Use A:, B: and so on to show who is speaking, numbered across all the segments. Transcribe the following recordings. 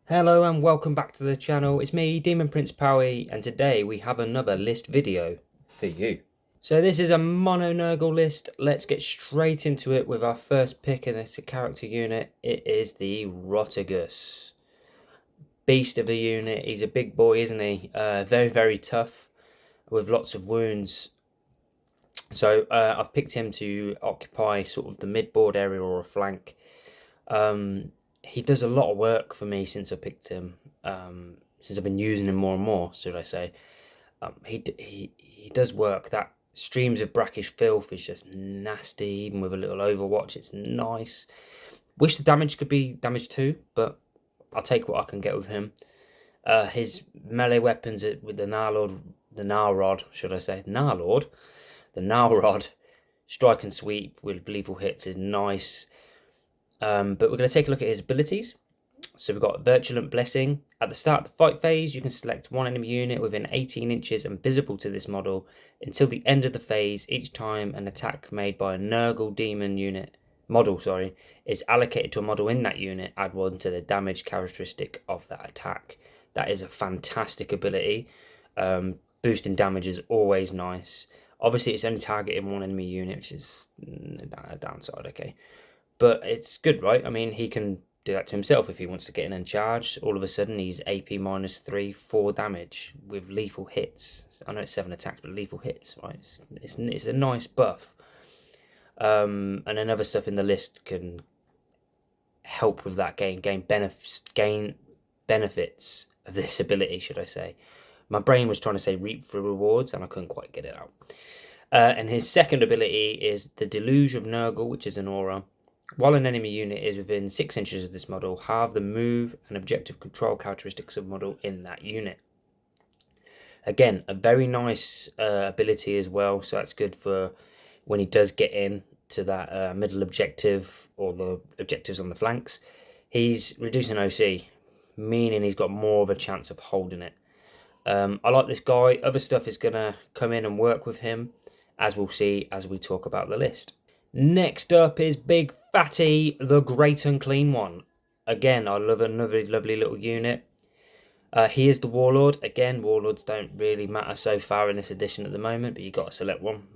A: Hello and welcome back to the channel. It's me, Demon Prince Powie, and today we have another list video for you. So this is a mono Nurgle list. Let's get straight into it with our first pick, and it's a character unit. It is the Rotigus. Beast of a unit. He's a big boy, isn't he? Very, very tough with lots of wounds. So I've picked him to occupy sort of the mid-board area or a flank. He does a lot of work for me since I picked him. Since I've been using him more and more, should I say? He does work. That streams of brackish filth is just nasty. Even with a little Overwatch, it's nice. Wish the damage could be damage 2, but I'll take what I can get with him. His melee weapons with the Gnarlord, should I say? Gnarlord? The Gnarlord, strike and sweep with lethal hits is nice. But we're going to take a look at his abilities. So we've got Virulent Blessing. At the start of the fight phase, you can select one enemy unit within 18 inches and visible to this model until the end of the phase. Each time an attack made by a Nurgle Demon model is allocated to a model in that unit, add 1 to the damage characteristic of that attack. That is a fantastic ability. Boosting damage is always nice. Obviously, it's only targeting one enemy unit, which is a downside, okay. But it's good, right? I mean, he can do that to himself if he wants to get in and charge. All of a sudden, he's AP -3, 4 damage with lethal hits. I know it's 7 attacks, but lethal hits, right? It's a nice buff. And then other stuff in the list can help with that gain benefits of this ability, should I say. My brain was trying to say reap for rewards, and I couldn't quite get it out. And his second ability is the Deluge of Nurgle, which is an aura. While an enemy unit is within 6 inches of this model, have the move and objective control characteristics of model in that unit. Again, a very nice ability as well, so that's good for when he does get in to that middle objective or the objectives on the flanks. He's reducing OC, meaning he's got more of a chance of holding it. I like this guy. Other stuff is going to come in and work with him, as we'll see as we talk about the list. Next up is Big Fatty, the Great Unclean One. Again, I love another lovely little unit. He is the Warlord. Again, Warlords don't really matter so far in this edition at the moment, but you've got to select one.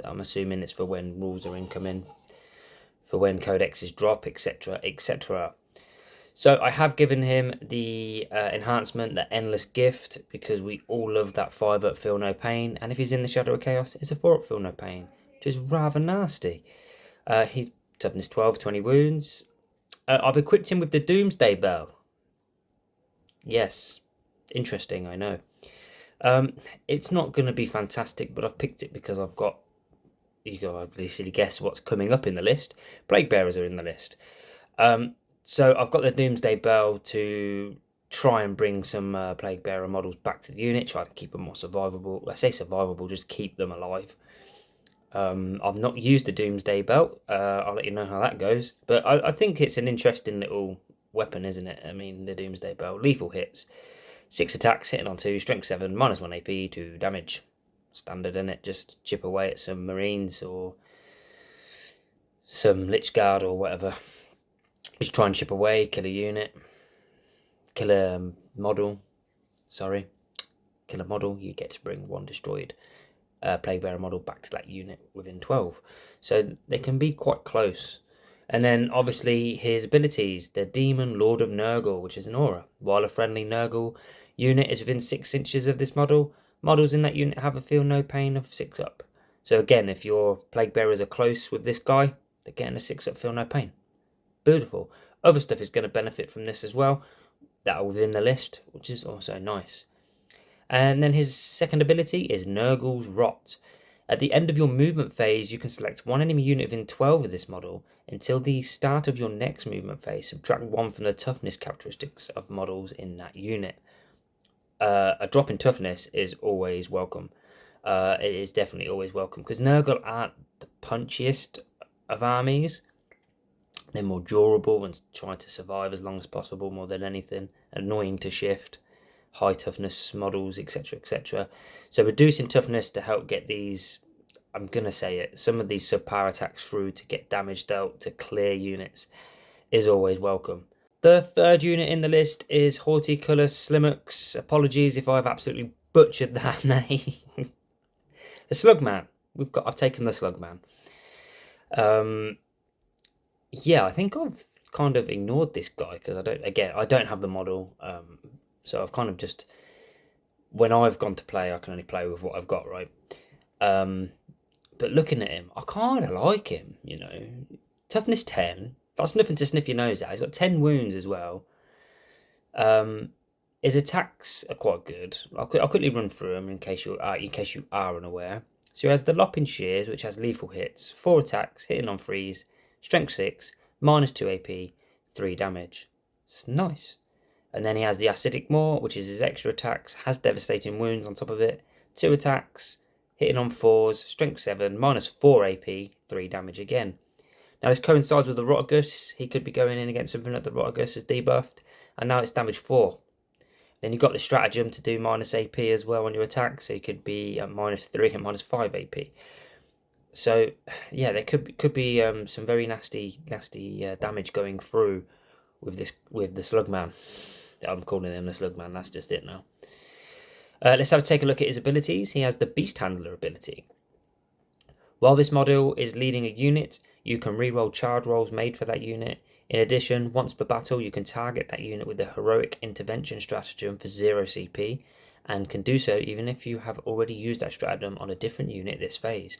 A: I'm assuming it's for when rules are incoming, for when codexes drop, etc, etc. So I have given him the enhancement, the Endless Gift, because we all love that 5-up Feel No Pain. And if he's in the Shadow of Chaos, it's a 4-up Feel No Pain, which is rather nasty. He's toughness 12, 20 wounds. I've equipped him with the Doomsday Bell. Yes, interesting, I know. It's not going to be fantastic, but I've picked it because I've got, you can obviously guess what's coming up in the list. Plaguebearers are in the list. So I've got the Doomsday Bell to try and bring some Plaguebearer models back to the unit, try to keep them more survivable. I say survivable, just keep them alive. I've not used the Doomsday Belt. I'll let you know how that goes. But I think it's an interesting little weapon, isn't it? I mean, the Doomsday Belt. Lethal hits. 6 attacks, hitting on 2, strength 7, -1 AP, 2 damage. Standard, in it. Just chip away at some Marines or some Lich Guard or whatever. Just try and chip away, kill a unit. Kill a model. Sorry. Kill a model. You get to bring 1 destroyed Plaguebearer model back to that unit within 12. So they can be quite close. And then obviously his abilities, the Demon Lord of Nurgle, which is an aura. While a friendly Nurgle unit is within 6 inches of this model, models in that unit have a Feel No Pain of 6-up. So again, if your Plaguebearers are close with this guy, they're getting a 6-up Feel No Pain. Beautiful. Other stuff is going to benefit from this as well, that are within the list, which is also nice. And then his second ability is Nurgle's Rot. At the end of your movement phase, you can select one enemy unit within 12 of this model. Until the start of your next movement phase, subtract 1 from the toughness characteristics of models in that unit. A drop in toughness is always welcome. It is definitely always welcome, because Nurgle aren't the punchiest of armies. They're more durable and try to survive as long as possible more than anything. Annoying to shift. High toughness models, etc, etc. So reducing toughness to help get these, I'm going to say it, some of these subpar attacks through to get damage dealt to clear units is always welcome. The third unit in the list is Horticulous Slimux. Apologies if I've absolutely butchered that name. The Slugman. I've taken the Slugman. Yeah, I think I've kind of ignored this guy because I don't have the model. So I've kind of just, when I've gone to play, I can only play with what I've got, right? But looking at him, I kind of like him, you know. Toughness 10. That's nothing to sniff your nose at. He's got 10 wounds as well. His attacks are quite good. I'll quickly run through them in case you are unaware. So he has the Lopping Shears, which has lethal hits, 4 attacks, hitting on freeze, strength 6, -2 AP, 3 damage. It's nice. And then he has the Acidic Maw, which is his extra attacks, has devastating wounds on top of it, 2 attacks, hitting on 4s, strength 7, -4 AP, 3 damage again. Now this coincides with the Rotigus. He could be going in against something that the Rotigus is debuffed, and now it's damage 4. Then you've got the stratagem to do -AP as well on your attack, so you could be at -3 and -5 AP. So yeah, there could be some very nasty damage going through with the Slugman. I'm calling him the Slugman. That's just it now. Let's take a look at his abilities. He has the Beast Handler ability. While this model is leading a unit, you can reroll charge rolls made for that unit. In addition, once per battle, you can target that unit with the Heroic Intervention stratagem for 0 CP, and can do so even if you have already used that stratagem on a different unit this phase.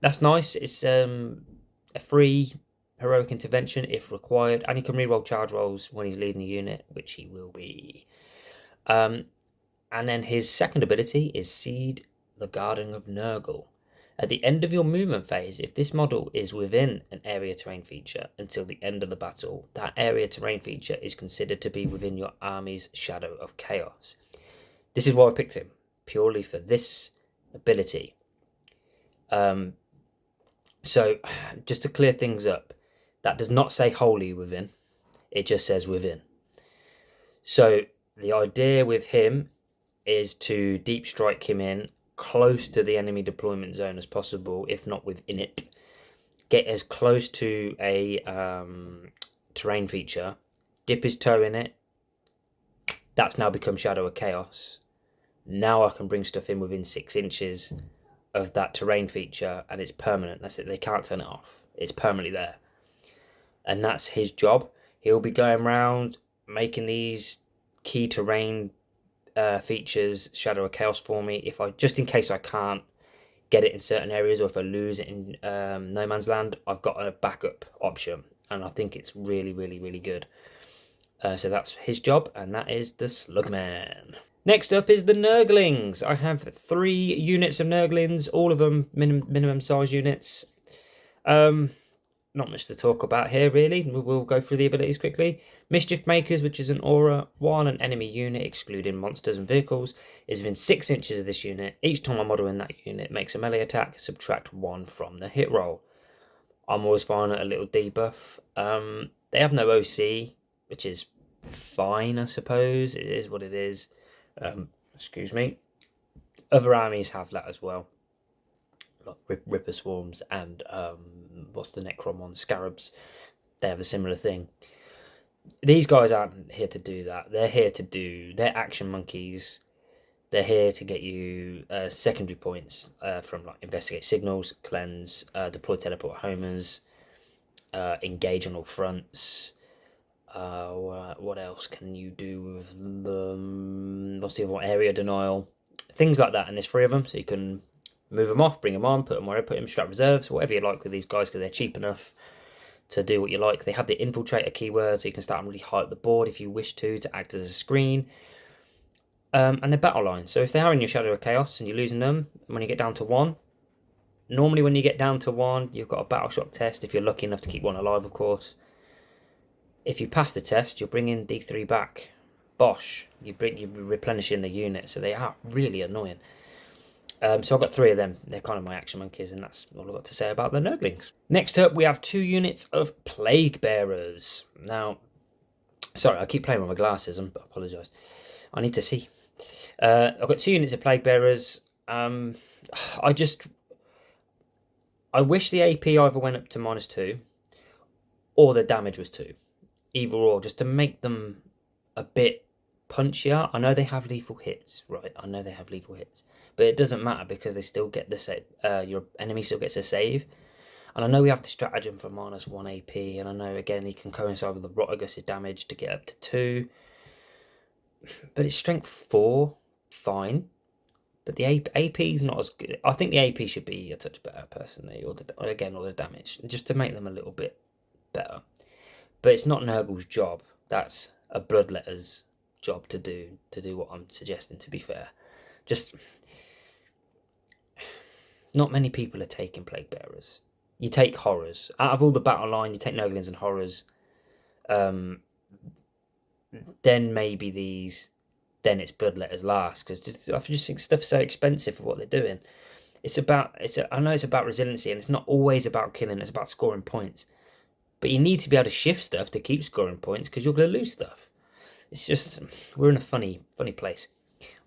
A: That's nice. It's a free Heroic Intervention if required, and he can reroll charge rolls when he's leading a unit, which he will be. And then his second ability is Seed the Garden of Nurgle. At the end of your movement phase, if this model is within an area terrain feature until the end of the battle, that area terrain feature is considered to be within your army's Shadow of Chaos. This is why I picked him, purely for this ability. So, just to clear things up, that does not say wholly within, it just says within. So, the idea with him is to deep strike him in close to the enemy deployment zone as possible, if not within it. Get as close to a terrain feature, dip his toe in it. That's now become Shadow of Chaos. Now I can bring stuff in within 6 inches of that terrain feature, and it's permanent. That's it. They can't turn it off. It's permanently there. And that's his job. He'll be going around making these key terrain features Shadow of Chaos for me, just in case I can't get it in certain areas, or if I lose it in no man's land, I've got a backup option, and I think it's really good. So that's his job, and that is the Slugman. Next up is the Nurglings. I have 3 units of Nurglings, all of them minimum size units. Not much to talk about here, really. We'll go through the abilities quickly. Mischief Makers, which is an aura, while an enemy unit, excluding monsters and vehicles, is within 6 inches of this unit. Each time a model in that unit makes a melee attack, subtract 1 from the hit roll. I'm always fine at a little debuff. They have no OC, which is fine, I suppose. It is what it is. Excuse me. Other armies have that as well. Like Ripper Swarms and what's the Necron one? Scarabs. They have a similar thing. These guys aren't here to do that. They're action monkeys. They're here to get you secondary points from like investigate signals, cleanse, deploy teleport homers, engage on all fronts. What else can you do with them? What's the other one? Area denial, things like that. And there's 3 of them, so you can move them off, bring them on, put them wherever, put them in strat reserves, whatever you like with these guys, because they're cheap enough to do what you like. They have the infiltrator keyword, so you can start them really high up the board if you wish to act as a screen. And they're battle lines, so if they are in your Shadow of Chaos and you're losing them, when you get down to 1, normally when you get down to 1, you've got a battle shock test, if you're lucky enough to keep 1 alive, of course. If you pass the test, you'll bring in D3 back. Bosh, you're replenishing the unit, so they are really annoying. So I've got 3 of them. They're kind of my action monkeys, and that's all I've got to say about the Nurglings. Next up, we have 2 units of Plaguebearers. Now, sorry, I keep playing with my glasses, I apologise. I need to see. I've got 2 units of Plaguebearers. I wish the AP either went up to -2, or the damage was 2. either or, just to make them a bit punchier. I know they have lethal hits, right? I know they have lethal hits, but it doesn't matter because they still get the save. Your enemy still gets a save. And I know we have the stratagem for -1 AP, and I know again he can coincide with the Rotigus' damage to get up to 2. But it's strength 4, fine. But the AP is not as good. I think the AP should be a touch better personally, or the damage, just to make them a little bit better. But it's not Nurgle's job. That's a Bloodletter's job to do what I'm suggesting. To be fair, just not many people are taking Plaguebearers. You take horrors. Out of all the battle line, you take Nurglings and horrors. Then maybe these. Then it's Bloodletters last, because I just think stuff's so expensive for what they're doing. I know it's about resiliency, and it's not always about killing. It's about scoring points. But you need to be able to shift stuff to keep scoring points, because you're going to lose stuff. It's just we're in a funny place.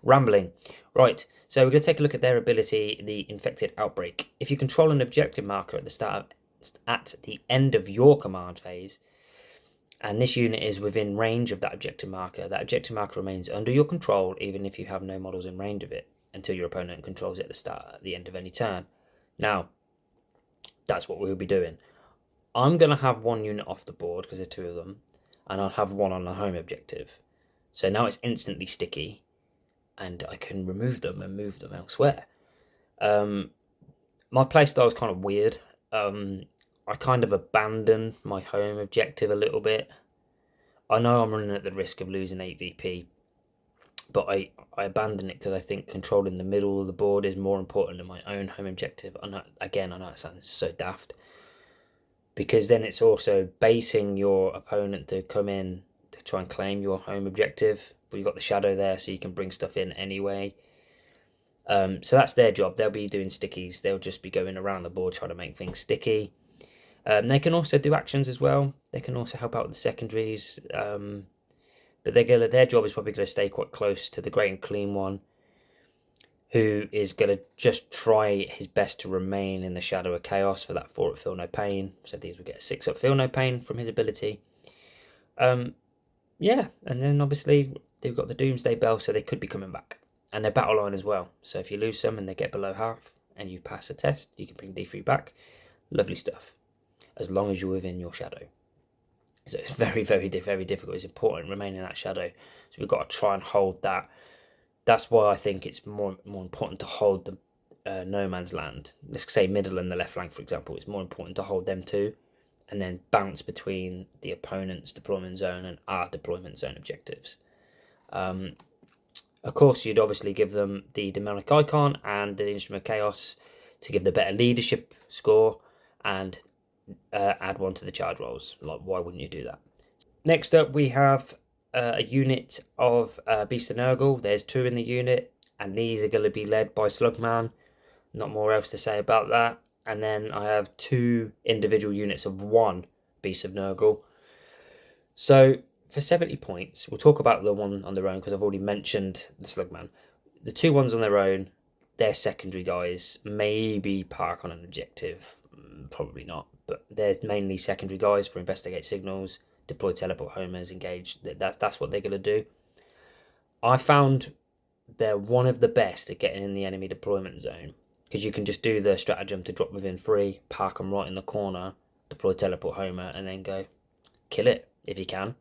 A: Rambling. Right, so we're going to take a look at their ability, the Infected Outbreak. If you control an objective marker at the end of your command phase, and this unit is within range of that objective marker remains under your control, even if you have no models in range of it, until your opponent controls it at the end of any turn. Now, that's what we'll be doing. I'm going to have one unit off the board, because there's 2 of them, and I'll have one on the home objective. So now it's instantly sticky, and I can remove them and move them elsewhere. My playstyle is kind of weird. I kind of abandoned my home objective a little bit. I know I'm running at the risk of losing 8 VP, but I abandon it because I think controlling the middle of the board is more important than my own home objective. And again, I know it sounds so daft, because then it's also baiting your opponent to come in to try and claim your home objective, but you've got the shadow there, so you can bring stuff in anyway. So that's their job. They'll be doing stickies. They'll just be going around the board trying to make things sticky. They can also do actions as well. They can also help out with the secondaries. But their job is probably going to stay quite close to the Great Unclean One, who is going to just try his best to remain in the shadow of chaos for that 4 up Feel No Pain. So these will get a 6 up Feel No Pain from his ability. Yeah, and then obviously they've got the Doomsday Bell, so they could be coming back. And their battle line as well. So if you lose some and they get below half and you pass a test, you can bring D3 back. Lovely stuff. As long as you're within your shadow. So it's very, very, very difficult. It's important to remain in that shadow. So we've got to try and hold that. That's why I think it's more important to hold the no man's land. Let's say middle and the left flank, for example. It's more important to hold them too, and then bounce between the opponent's deployment zone and our deployment zone objectives. Of course, you'd obviously give them the Demonic Icon and the Instrument of Chaos to give the better leadership score, and add one to the charge rolls. Like, why wouldn't you do that? Next up, we have a unit of Beast of Nurgle. There's 2 in the unit, and these are going to be led by Slugman. Not more else to say about that. And then I have 2 individual units of 1 Beast of Nurgle. So for 70 points, we'll talk about the one on their own, because I've already mentioned the Slugman. The 2 ones on their own, they're secondary guys. Maybe park on an objective. Probably not. But they're mainly secondary guys for investigate signals, deploy teleport homers, engage. That's what they're going to do. I found they're one of the best at getting in the enemy deployment zone, because you can just do the stratagem to drop within 3, park them right in the corner, deploy teleport homer, and then go kill it if you can.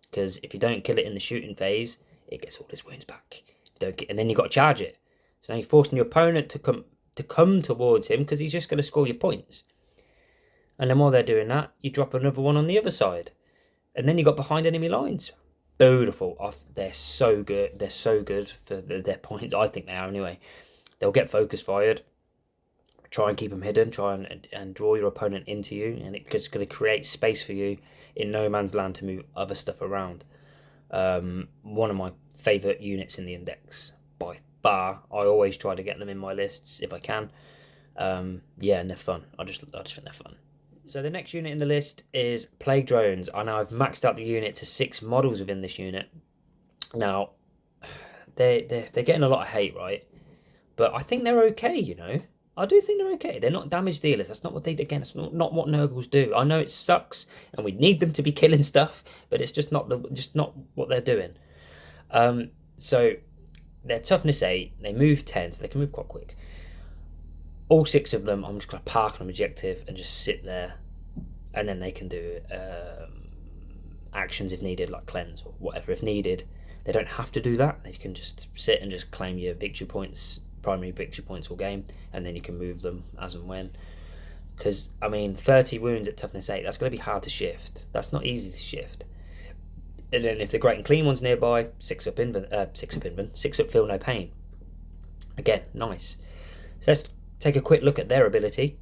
A: Because if you don't kill it in the shooting phase, it gets all its wounds back. And then you've got to charge it. So now you're forcing your opponent to come towards him, because he's just going to score your points. And then while they're doing that, you drop another one on the other side. And then you got behind enemy lines. Beautiful. They're so good. They're so good for their points. I think they are anyway. They'll get focus fired. Try and keep them hidden. Try and draw your opponent into you. And it's going to create space for you in no man's land to move other stuff around. One of my favourite units in the index by far. I always try to get them in my lists if I can. Yeah, and they're fun. I just think they're fun. So the next unit in the list is Plague Drones. I know I've maxed out the unit to 6 models within this unit. Now, they're getting a lot of hate, right? But I think they're okay, you know. I do think they're okay. They're not damage dealers. That's not what they, again, it's not what Nurgles do. I know it sucks and we need them to be killing stuff, but it's just not what they're doing. So they're toughness 8, they move 10, so they can move quite quick. All 6 of them, I'm just going to park on objective and just sit there, and then they can do actions if needed, like cleanse or whatever if needed. They don't have to do that. They can just sit and just claim your victory points, primary victory points all game, and then you can move them as and when. Because, I mean, 30 wounds at toughness 8, that's going to be hard to shift. That's not easy to shift. And then if the Great and Clean one's nearby, 6 up feel no pain. Again, nice. So let's take a quick look at their ability.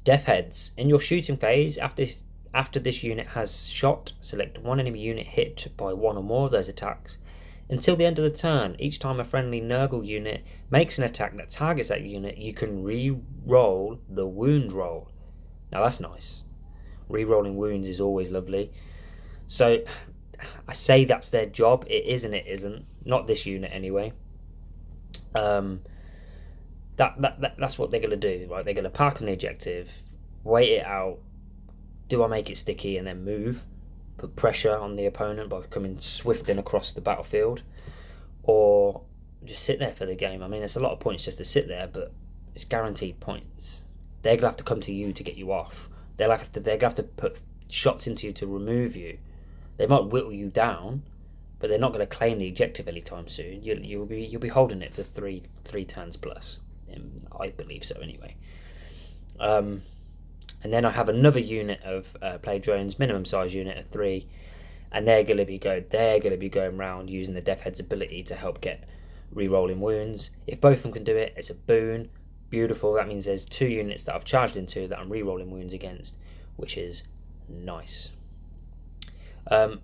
A: Death Heads. In your shooting phase, after this unit has shot, select one enemy unit hit by one or more of those attacks. Until the end of the turn, each time a friendly Nurgle unit makes an attack that targets that unit, you can re-roll the wound roll. Now that's nice. Re-rolling wounds is always lovely. So I say that's their job. It is and it isn't. Not this unit anyway. That's what they're going to do, right? They're going to park on the objective, wait it out. Do I make it sticky and then move? Put pressure on the opponent by coming swifting across the battlefield, or just sit there for the game. I mean, it's a lot of points just to sit there, but it's guaranteed points. They're going to have to come to you to get you off. They're going to have to put shots into you to remove you. They might whittle you down, but they're not going to claim the objective anytime soon. You'll be holding it for three turns plus. I believe so anyway. And then I have another unit of Plague Drones, minimum size unit of 3, and they're going to be going around using the Death Head's ability to help get re-rolling wounds. If both of them can do it, it's a boon. Beautiful. That means there's 2 units that I've charged into that I'm re-rolling wounds against, which is nice.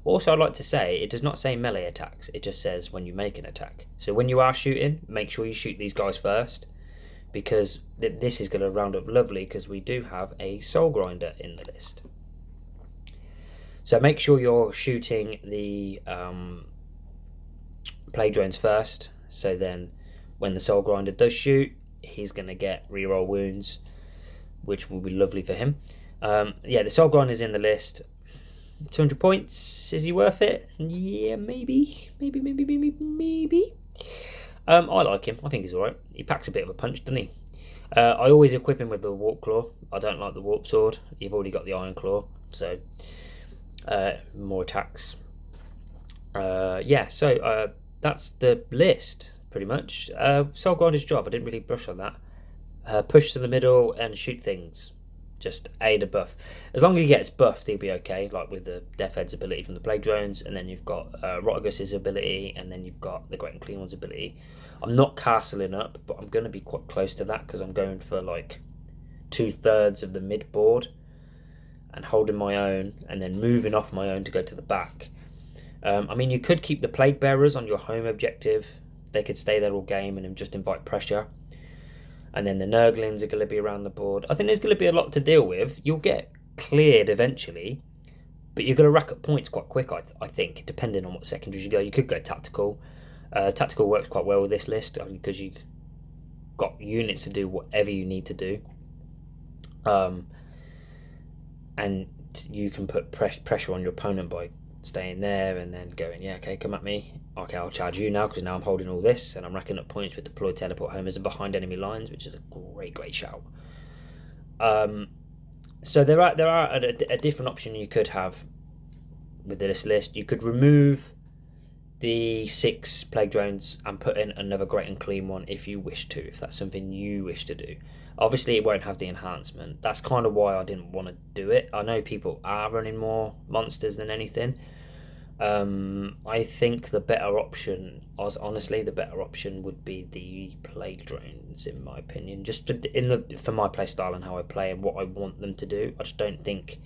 A: Also, I'd like to say, it does not say melee attacks, it just says when you make an attack. So when you are shooting, make sure you shoot these guys first, because this is going to round up lovely, because we do have a Soul Grinder in the list. So make sure you're shooting the Plague Drones first, so then when the Soul Grinder does shoot, he's going to get reroll wounds, which will be lovely for him. Yeah, the Soul Grinder is in the list. 200 points, is he worth it? Yeah, maybe. I like him. I think he's alright. He packs a bit of a punch, doesn't he? I always equip him with the Warp Claw. I don't like the Warp Sword. You've already got the Iron Claw, so more attacks. Yeah, so that's the list, pretty much. Soul Grinder's job, I didn't really brush on that. Push to the middle and shoot things. Just aid a buff. As long as he gets buffed, he'll be okay, like with the Death Head's ability from the Plague Drones, and then you've got Rotigus' ability, and then you've got the Great and Clean One's ability. I'm not castling up, but I'm going to be quite close to that, because I'm going for like 2/3 of the mid board and holding my own, and then moving off my own to go to the back. I mean, you could keep the Plaguebearers on your home objective. They could stay there all game and just invite pressure. And then the Nurglings are going to be around the board. I think there's going to be a lot to deal with. You'll get cleared eventually, but you're going to rack up points quite quick, I think, depending on what secondaries you go. You could go tactical. Tactical works quite well with this list, because you've got units to do whatever you need to do. And you can put pressure on your opponent by staying there and then going, yeah, okay, come at me. Okay, I'll charge you now, because now I'm holding all this and I'm racking up points with deployed teleport homers and behind enemy lines, which is a great shout. So there are a different option you could have with this list. You could remove the 6 Plague Drones and put in another Great and Clean One if you wish to, if that's something you wish to do. Obviously, it won't have the enhancement. That's kind of why I didn't want to do it. I know people are running more monsters than anything. I think the better option, honestly, the better option would be the Plague Drones, in my opinion. Just for my play style and how I play and what I want them to do. I just don't think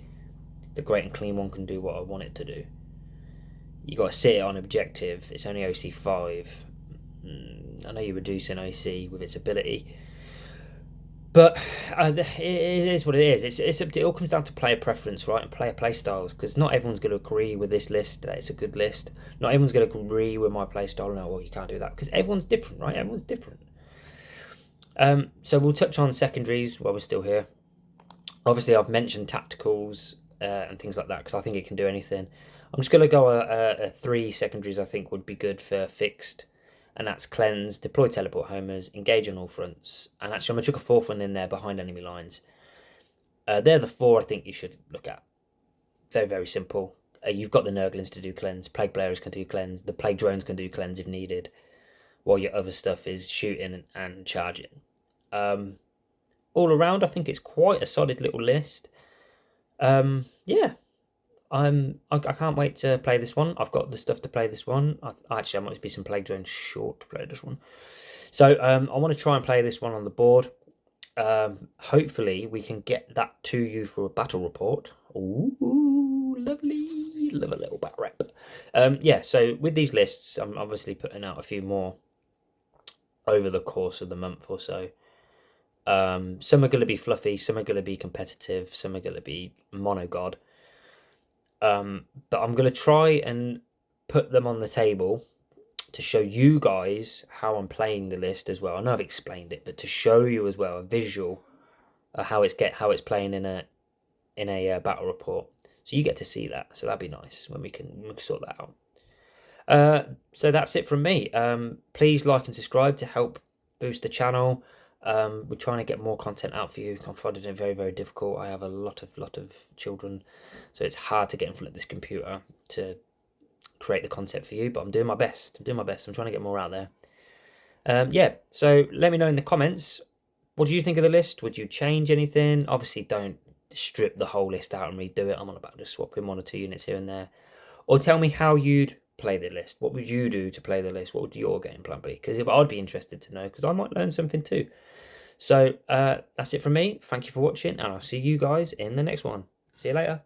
A: the Great and Clean One can do what I want it to do. You got to sit it on objective. It's only OC 5. I know you're reducing OC with its ability, but it is what it is. It all comes down to player preference, right, and player play styles, because not everyone's going to agree with this list that it's a good list. Not everyone's going to agree with my play style. No, well, you can't do that, because everyone's different, right? Everyone's different. So we'll touch on secondaries while we're still here. Obviously, I've mentioned tacticals and things like that because I think it can do anything. I'm just going to go a 3 secondaries I think would be good for fixed. And that's cleanse, deploy teleport homers, engage on all fronts. And actually, I'm going to chuck a 4th one in there behind enemy lines. They're the 4 I think you should look at. Very, very simple. You've got the Nurglings to do cleanse. Plaguebearers can do cleanse. The Plague Drones can do cleanse if needed. While your other stuff is shooting and charging. All around, I think it's quite a solid little list. Yeah, I can't wait to play this one. I've got the stuff to play this one. I might be some Plague Drones short to play this one. So I want to try and play this one on the board. Hopefully we can get that to you for a battle report. Ooh, lovely. Love a little bat rep. Yeah, so with these lists, I'm obviously putting out a few more over the course of the month or so. Some are going to be fluffy, some are going to be competitive, some are going to be mono god. But I'm going to try and put them on the table to show you guys how I'm playing the list as well. I know I've explained it, but to show you as well a visual of how it's playing in a battle report, so you get to see that. So that'd be nice when we can sort that out. So that's it from me. Please like and subscribe to help boost the channel. We're trying to get more content out for you. I'm finding it very, very difficult. I have a lot of children, so it's hard to get in front of this computer to create the content for you, but I'm doing my best. I'm trying to get more out there. Yeah, so let me know in the comments, what do you think of the list? Would you change anything? Obviously, don't strip the whole list out and redo it. I'm on about just swapping 1 or 2 units here and there. Or tell me how you'd play the list. What would you do to play the list? What would your game plan be? Because I'd be interested to know, because I might learn something too. So that's it from me. Thank you for watching, and I'll see you guys in the next one. See you later.